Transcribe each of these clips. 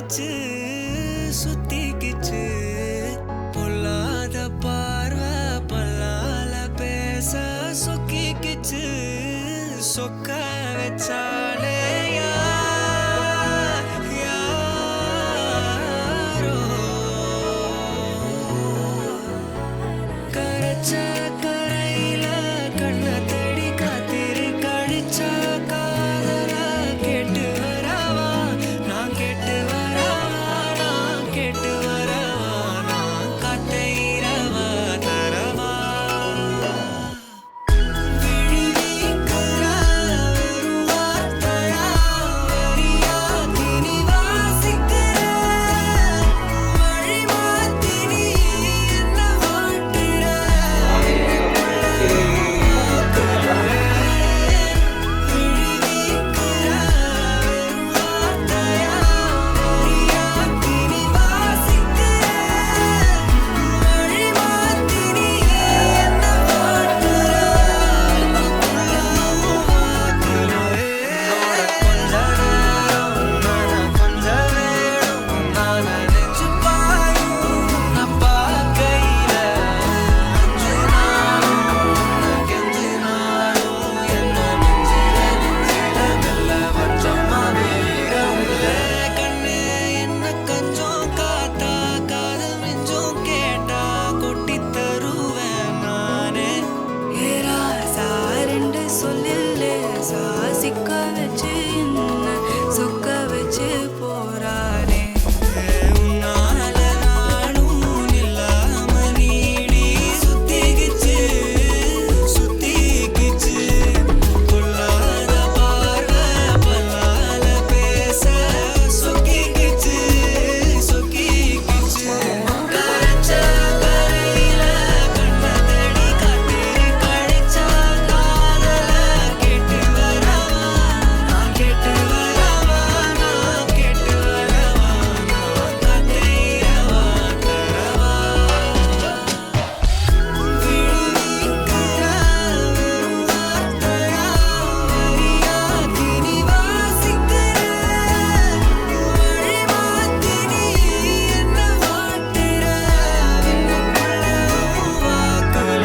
சுத்திக்கிச்சு சுத்திக்கிச்சு பொல்லாத பார்வை பல்லால பேச சொக்கிக்கிச்சு சொக்க வச்சாலே யாரோ கரைச்ச கரையில கண்ண தேடி காத்திரு கழிச்சா காதல கேட்டு வரவா நான் கேட்டு வரவா நான் கேட்டு வரவா நான் காத்தைரவ தரவா விழிவிக்கிற வெறும் வார்த்தையா வெறியா தினி வாசிக்கிற வழி மாத்தி நீ என்ன வாட்டுற சிக்க வச்சு என்ன சொக்க வச்சு போறானே உன்னால நானும் இல்லாம நீடி சுத்திக்கிச்சு சுத்திக்கிச்சு பொல்லாத பார்வை பல்லால பேச சொக்கிக்கிச்சு சொக்கிக்கிச்சு கரைச்ச கரையில கண்ண தேடி காத்திரு கழிச்சா காதல கேட்டு வரவா நான் கேட்டு வரவா நான் கேட்டு வரவா நான் காத்தைரவா தரவா விழிவிக்கிற வெறும் வார்த்தையா வெறியா தினி வாசிக்கிற வழி மாத்தி நீ என்ன வாட்டுற இன்னுக்குள்ள வாக்குல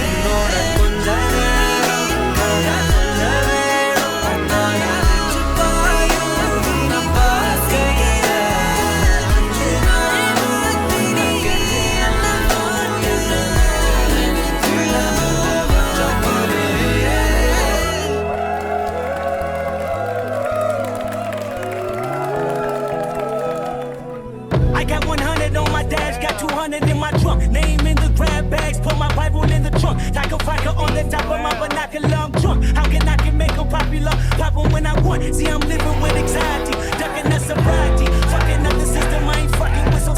என்னோட கொஞ்ச நேரம் கொஞ்ச வேணும் நான் நினைச்சு பாயும் நான் பார்க்கையில அஞ்சு நாளும் உனக்கு என்ன வாட்டுற எனக்குள்ள வாக்குல I got 100 on my dash, got 200 in my trunk. Name in the grab bags, put my Bible in the trunk. Like a vodka on the top of my binocular, I'm drunk. How can I make them popular? Pop 'em when I want. See, I'm living with anxiety, ducking the sobriety. Fucking up the system, I ain't fucking with some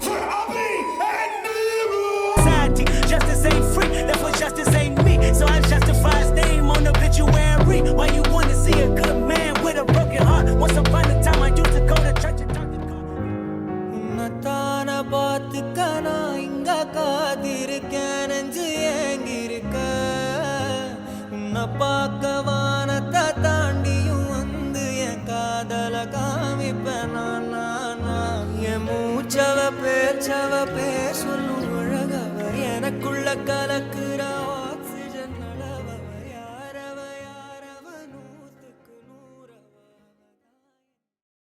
society. Justice ain't free, that's what justice ain't me. So I justify his name on the obituary. Why you wanna see a good man with a broken heart? Once upon a time, I used to go to church and talk to God. உன்னத்தான பார்த்துக்க நான் இங்க காத்திருக்கேன் நெஞ்சு ஏங்கிருக்க உன்னை பார்க்க வானத்தை தாண்டியும் வந்து என் காதல காமிப்பேன் நான் என் மூச்சவ பேச்சவ பேர் சொல்லும் அழகவ எனக்குள்ள கலக்குறா